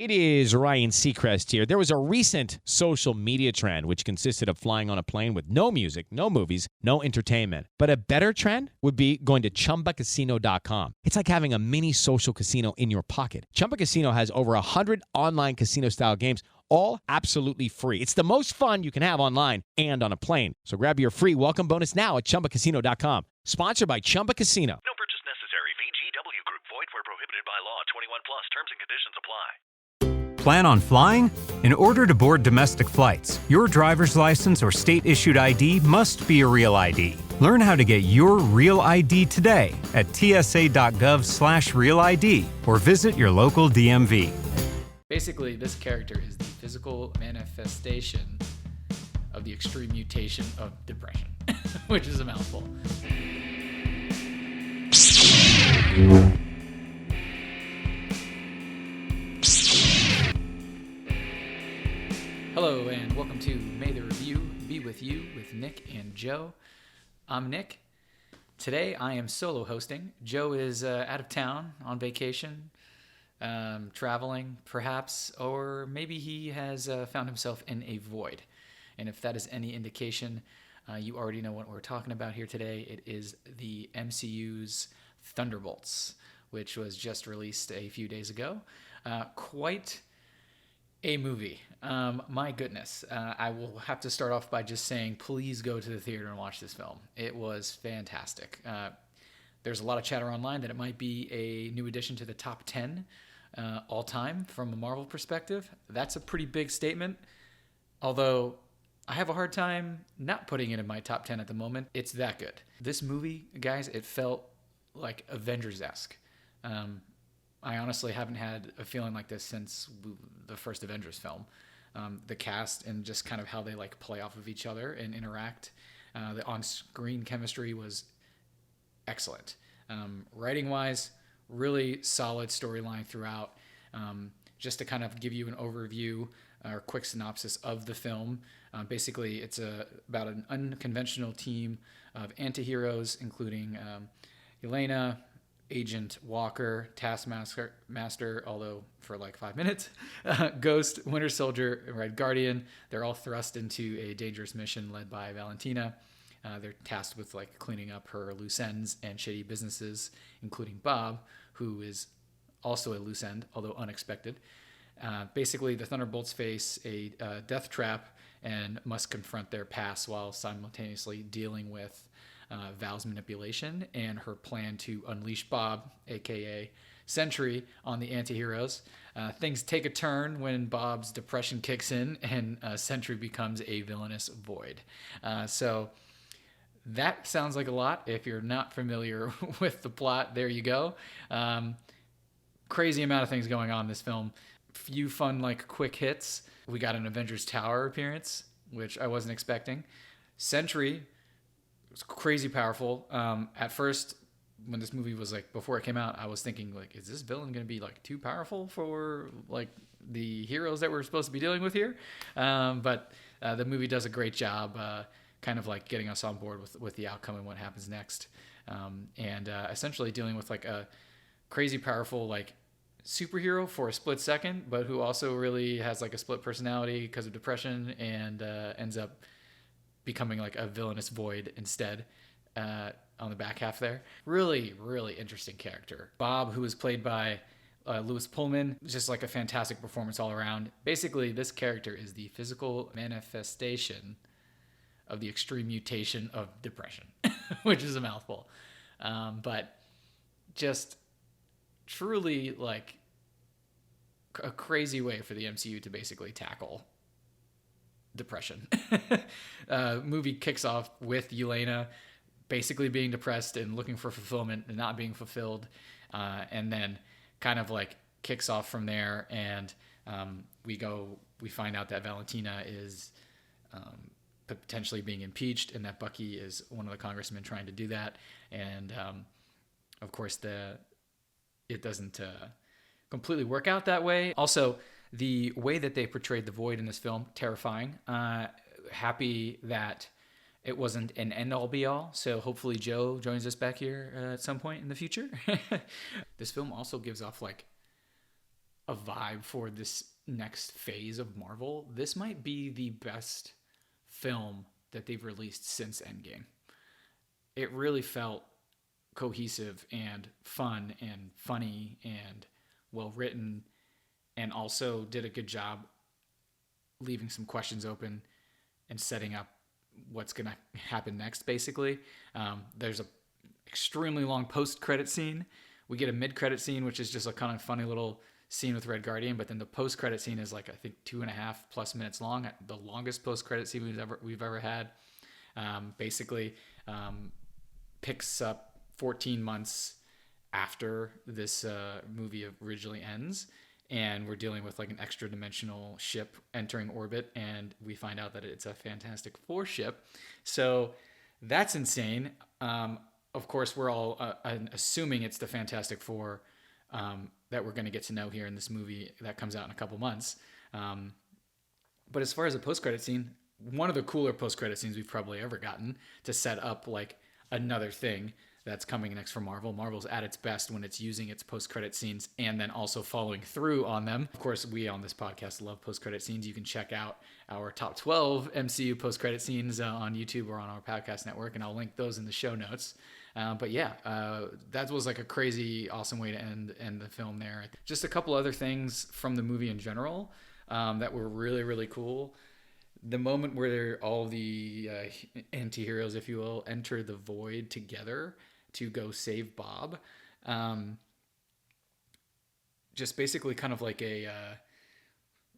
It is Ryan Seacrest here. There was a recent social media trend which consisted of flying on a plane with no music, no movies, no entertainment. But a better trend would be going to ChumbaCasino.com. It's like having a mini social casino in your pocket. Chumba Casino has over 100 online casino-style games, all absolutely free. It's the most fun you can have online and on a plane. So grab your free welcome bonus now at ChumbaCasino.com. Sponsored by Chumba Casino. No purchase necessary. VGW Group. Void where prohibited by law. 21 plus. Terms and conditions apply. Plan on flying? In order to board domestic flights, your driver's license or state-issued ID must be a real ID. Learn how to get your real ID today at tsa.gov/real ID or visit your local DMV. Basically, this character is the physical manifestation of the extreme mutation of depression, which is a mouthful. Hello, and welcome to May the Review Be With You with Nick and Joe. I'm Nick. Today, I am solo hosting. Joe is out of town on vacation, traveling perhaps, or maybe he has found himself in a void. And if that is any indication, you already know what we're talking about here today. It is the MCU's Thunderbolts, which was just released a few days ago. Quite a movie. My goodness. I will have to start off by just saying, please go to the theater and watch this film. It was fantastic. There's a lot of chatter online that it might be a new addition to the top 10 all time from a Marvel perspective. That's a pretty big statement, although I have a hard time not putting it in my top 10 at the moment. It's that good. This movie, guys, it felt like Avengers-esque. I honestly haven't had a feeling like this since the first Avengers film. The cast and just kind of how they like play off of each other and interact. The on-screen chemistry was excellent. Writing-wise, really solid storyline throughout. Just to kind of give you an overview or quick synopsis of the film. Basically, it's about an unconventional team of anti-heroes, including Yelena, Agent Walker, Taskmaster, although for like 5 minutes, Ghost, Winter Soldier, and Red Guardian. They're all thrust into a dangerous mission led by Valentina. They're tasked with like cleaning up her loose ends and shady businesses, including Bob, who is also a loose end, although unexpected. Basically, the Thunderbolts face a death trap and must confront their past while simultaneously dealing with Val's manipulation and her plan to unleash Bob, aka Sentry, on the anti-heroes. Things take a turn when Bob's depression kicks in and Sentry becomes a villainous void. So that sounds like a lot. If you're not familiar with the plot, there you go. Crazy amount of things going on in this film. Few fun, like, quick hits. We got an Avengers Tower appearance, which I wasn't expecting. Sentry was crazy powerful. At first, when this movie was like, before it came out, I was thinking like, is this villain going to be like too powerful for like the heroes that we're supposed to be dealing with here? But the movie does a great job, kind of like getting us on board with the outcome and what happens next. And essentially dealing with like a crazy powerful, like, superhero for a split second, but who also really has like a split personality because of depression and ends up becoming like a villainous void instead on the back half there. Really, really interesting character. Bob, who is played by Louis Pullman, just like a fantastic performance all around. Basically, this character is the physical manifestation of the extreme mutation of depression, which is a mouthful. But just truly like a crazy way for the MCU to basically tackle depression. Movie kicks off with Yelena basically being depressed and looking for fulfillment and not being fulfilled, and then kind of like kicks off from there, and we find out that Valentina is potentially being impeached and that Bucky is one of the congressmen trying to do that, and of course it doesn't completely work out that way. Also, the way that they portrayed the Void in this film, terrifying. Happy that it wasn't an end-all be-all, so hopefully Joe joins us back here at some point in the future. This film also gives off like a vibe for this next phase of Marvel, this might be the best film that they've released since Endgame. It really felt cohesive and fun and funny and well written, and also did a good job leaving some questions open and setting up what's going to happen next, basically. There's a extremely long post-credit scene. We get a mid-credit scene, which is just a kind of funny little scene with Red Guardian, but then the post-credit scene is like, I think 2.5+ minutes long, the longest post-credit scene we've ever had. Basically picks up 14 months after this movie originally ends, and we're dealing with like an extra dimensional ship entering orbit, and we find out that it's a Fantastic Four ship. So that's insane. Of course, we're all assuming it's the Fantastic Four that we're going to get to know here in this movie that comes out in a couple months. But as far as a post-credit scene, one of the cooler post-credit scenes we've probably ever gotten to set up like another thing that's coming next for Marvel. Marvel's at its best when it's using its post-credit scenes and then also following through on them. Of course, we on this podcast love post-credit scenes. You can check out our top 12 MCU post-credit scenes on YouTube or on our podcast network, and I'll link those in the show notes. But yeah, that was like a crazy, awesome way to end the film there. Just a couple other things from the movie in general that were really, really cool. The moment where all the anti-heroes, if you will, enter the void together to go save Bob. Just basically kind of like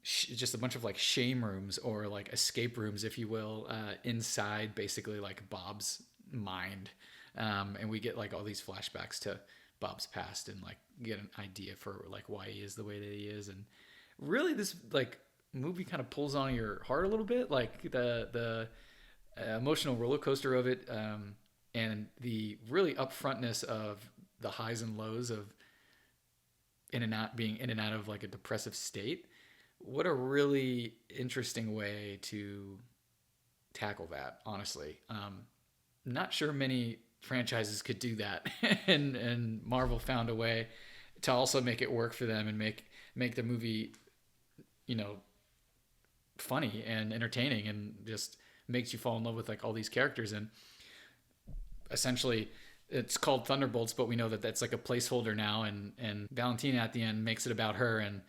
just a bunch of like shame rooms or like escape rooms, if you will, inside basically like Bob's mind. And we get like all these flashbacks to Bob's past and like get an idea for like why he is the way that he is. And really this like movie kind of pulls on your heart a little bit, like the emotional roller coaster of it, and the really upfrontness of the highs and lows of being in and out of like a depressive state. What a really interesting way to tackle that, honestly. Not sure many franchises could do that, and Marvel found a way to also make it work for them and make the movie, funny and entertaining, and just makes you fall in love with like all these characters. And essentially it's called Thunderbolts, but we know that that's like a placeholder now, and Valentina at the end makes it about her and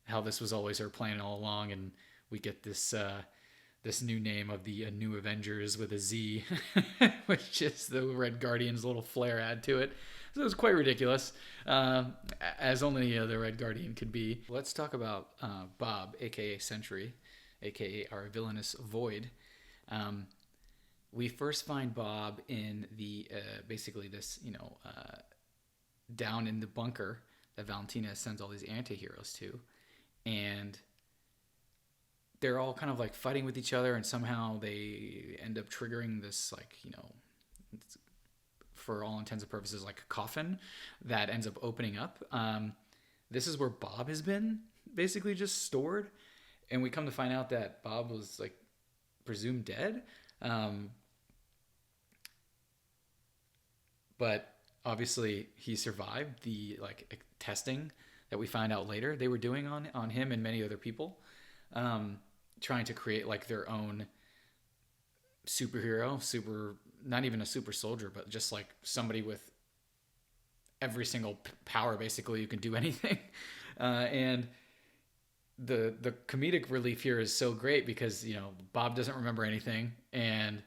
how this was always her plan all along, and we get this new name of the New Avengers with a Z, which is the Red Guardian's little flair add to it. So it was quite ridiculous, as only the Red Guardian could be. Let's talk about Bob, aka Sentry, aka our villainous Void. We first find Bob in the basically this down in the bunker that Valentina sends all these anti-heroes to, and they're all kind of like fighting with each other, and somehow they end up triggering this for all intents and purposes like a coffin that ends up opening up. This is where Bob has been basically just stored, and we come to find out that Bob was like presumed dead. But obviously he survived the like testing that we find out later they were doing on him and many other people, trying to create like their own superhero, not even a super soldier, but just like somebody with every single power, basically, who can do anything. And the comedic relief here is so great because, Bob doesn't remember anything, and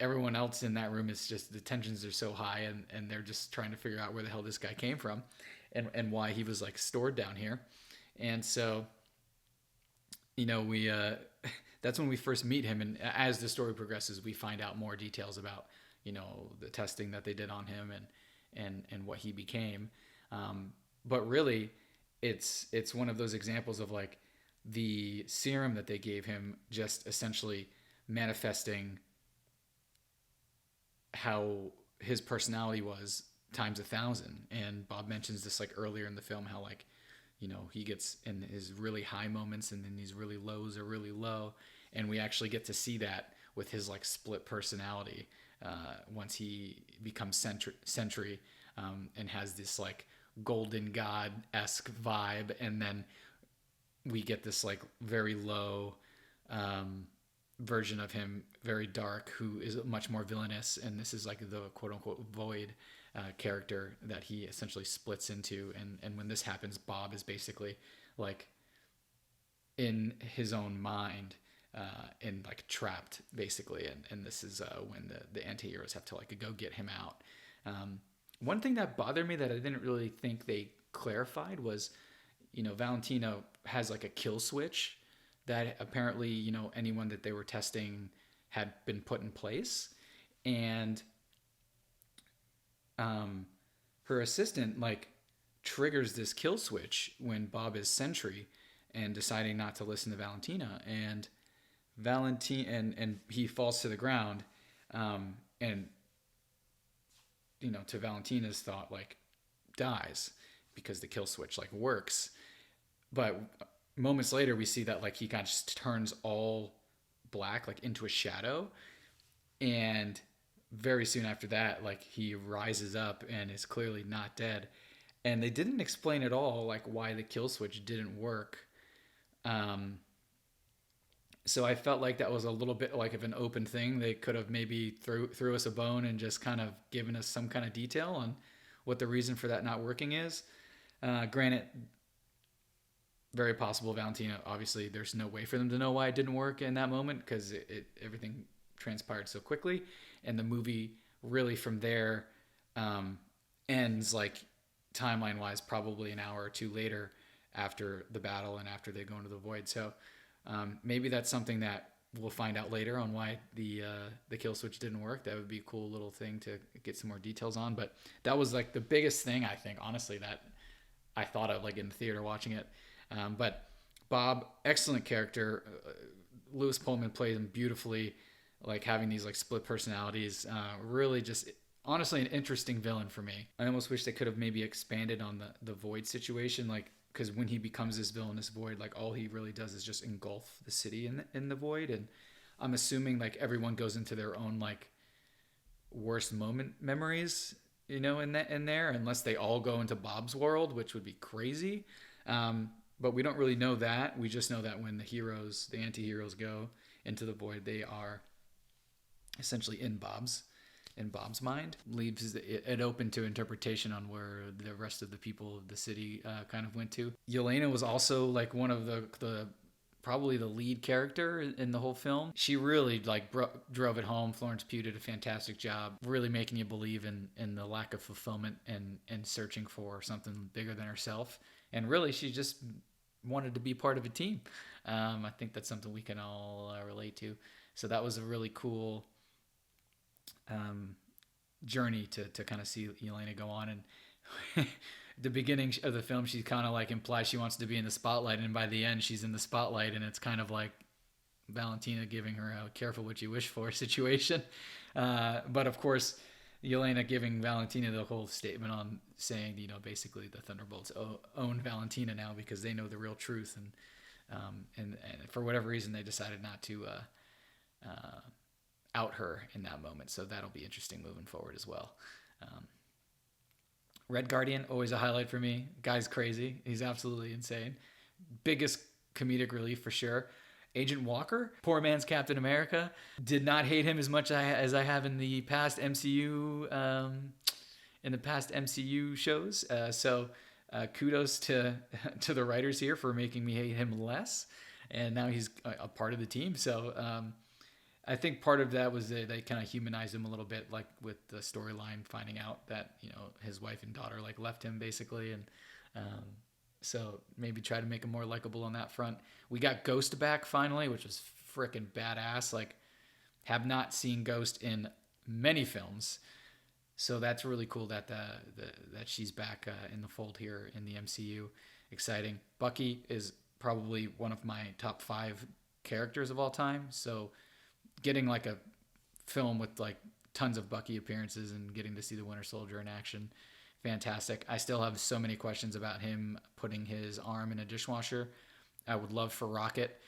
everyone else in that room is just, the tensions are so high, and they're just trying to figure out where the hell this guy came from and why he was like stored down here. And so, we that's when we first meet him, and as the story progresses, we find out more details about the testing that they did on him and what he became. But really, it's one of those examples of like the serum that they gave him just essentially manifesting how his personality was times 1,000. And Bob mentions this like earlier in the film, how like, he gets in his really high moments and then these really lows are really low. And we actually get to see that with his like split personality once he becomes Sentry and has this like golden god-esque vibe, and then we get this like very low version of him, very dark, who is much more villainous, and this is like the quote-unquote void character that he essentially splits into, and when this happens, Bob is basically like in his own mind and like trapped basically, and this is when the anti-heroes have to like go get him out. One thing that bothered me that I didn't really think they clarified was, Valentino has like a kill switch that apparently, anyone that they were testing had been put in place, and her assistant like triggers this kill switch when Bob is Sentry and deciding not to listen to Valentina, and and he falls to the ground, and to Valentina's thought, like dies because the kill switch like works. But moments later we see that like he kind of just turns all black, like into a shadow, and very soon after that, like he rises up and is clearly not dead. And they didn't explain at all like why the kill switch didn't work. So I felt like that was a little bit like of an open thing. They could have maybe threw us a bone and just kind of given us some kind of detail on what the reason for that not working is. Granted, very possible Valentina, obviously there's no way for them to know why it didn't work in that moment, because everything transpired so quickly, and the movie really from there ends like timeline wise probably an hour or two later after the battle and after they go into the void. So maybe that's something that we'll find out later on why the kill switch didn't work. That would be a cool little thing to get some more details on. But that was like the biggest thing, I think, honestly, that I thought of like in the theater watching it. But Bob, excellent character. Lewis Pullman plays him beautifully, like having these like split personalities. Really just honestly an interesting villain for me. I almost wish they could have maybe expanded on the void situation, like, because when he becomes this villainous void, like all he really does is just engulf the city in the void. And I'm assuming like everyone goes into their own like worst moment memories, in there, unless they all go into Bob's world, which would be crazy. But we don't really know that. We just know that when the anti-heroes go into the void, they are essentially in Bob's mind. Leaves it open to interpretation on where the rest of the people of the city kind of went to. Yelena was also like one of the probably the lead character in the whole film. She really like drove it home. Florence Pugh did a fantastic job, really making you believe in the lack of fulfillment and searching for something bigger than herself. And really, she just wanted to be part of a team. I think that's something we can all relate to. So that was a really cool journey to kind of see Yelena go on. And the beginning of the film, she kind of like implies she wants to be in the spotlight, and by the end she's in the spotlight, and it's kind of like Valentina giving her a careful what you wish for situation. But of course, Yelena giving Valentina the whole statement on saying, basically the Thunderbolts own Valentina now because they know the real truth, and for whatever reason they decided not to out her in that moment. So that'll be interesting moving forward as well. Red Guardian, always a highlight for me. Guy's crazy. He's absolutely insane. Biggest comedic relief for sure. Agent Walker, poor man's Captain America. Did not hate him as much as I have in the past MCU shows. So kudos to the writers here for making me hate him less. And now he's a part of the team. So I think part of that was they kind of humanized him a little bit, like with the storyline, finding out that his wife and daughter like left him basically, and so maybe try to make him more likable on that front. We got Ghost back finally, which was freaking badass. Like, have not seen Ghost in many films, so that's really cool that that she's back in the fold here in the MCU. Exciting. Bucky is probably one of my top 5 characters of all time, so getting like a film with like tons of Bucky appearances and getting to see the Winter Soldier in action, fantastic. I still have so many questions about him putting his arm in a dishwasher. I would love for Rocket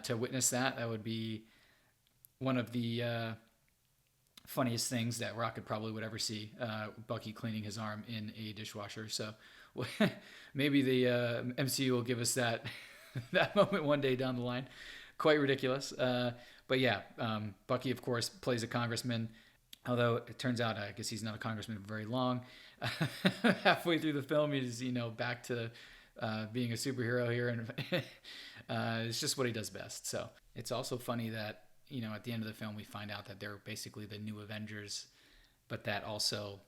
to witness that. That would be one of the funniest things that Rocket probably would ever see, Bucky cleaning his arm in a dishwasher. So maybe the MCU will give us that that moment one day down the line. Quite ridiculous. But yeah, Bucky, of course, plays a congressman, although it turns out, I guess he's not a congressman for very long. Halfway through the film, he's, back to being a superhero here, and it's just what he does best. So it's also funny that, at the end of the film, we find out that they're basically the new Avengers, but that also,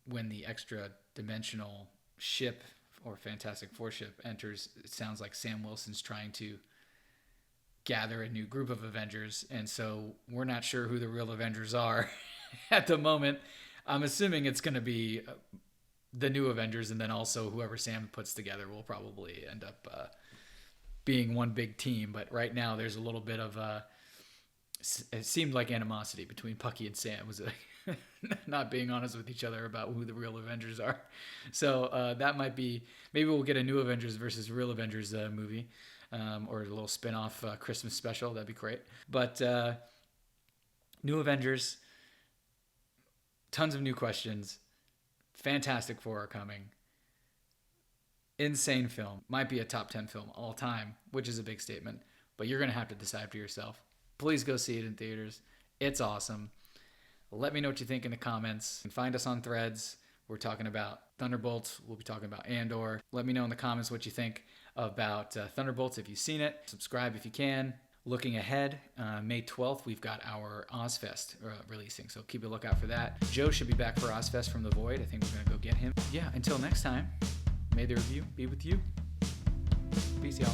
when the extra dimensional ship or Fantastic Four ship enters, it sounds like Sam Wilson's trying to gather a new group of Avengers, and so we're not sure who the real Avengers are at the moment. I'm assuming it's going to be the new Avengers, and then also whoever Sam puts together will probably end up being one big team. But right now there's a little bit of it seemed like animosity between Bucky and Sam, was not being honest with each other about who the real Avengers are. So that might be, maybe we'll get a new Avengers versus real Avengers movie. Or a little spin-off Christmas special. That'd be great. But new Avengers, tons of new questions. Fantastic Four are coming. Insane film. Might be a top 10 film all time, which is a big statement. But you're going to have to decide for yourself. Please go see it in theaters. It's awesome. Let me know what you think in the comments. And find us on Threads. We're talking about Thunderbolts. We'll be talking about Andor. Let me know in the comments what you think about Thunderbolts if you've seen it. Subscribe if you can. Looking ahead, May 12th, we've got our Ozfest releasing, so keep a lookout for that. Joe should be back for Ozfest from the Void. I think we're going to go get him. Yeah, until next time, may the review be with you. Peace, y'all.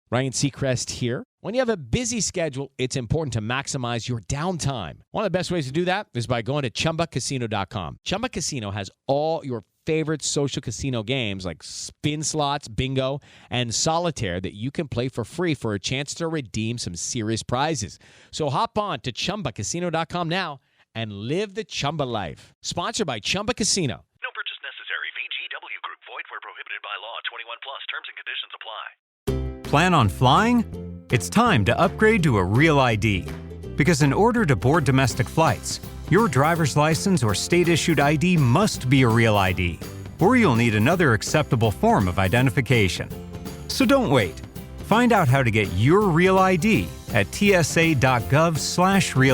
Ryan Seacrest here. When you have a busy schedule, it's important to maximize your downtime. One of the best ways to do that is by going to ChumbaCasino.com. Chumba Casino has all your favorite social casino games like spin slots, bingo, and solitaire that you can play for free for a chance to redeem some serious prizes. So hop on to ChumbaCasino.com now and live the Chumba life. Sponsored by Chumba Casino. No purchase necessary. VGW Group. Void where prohibited by law. 21 plus. Terms and conditions apply. Plan on flying? It's time to upgrade to a Real ID. Because in order to board domestic flights, your driver's license or state-issued ID must be a Real ID, or you'll need another acceptable form of identification. So don't wait. Find out how to get your Real ID at tsa.gov/Real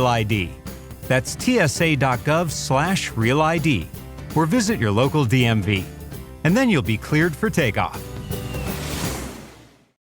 ID. That's tsa.gov/Real ID, or visit your local DMV. And then you'll be cleared for takeoff.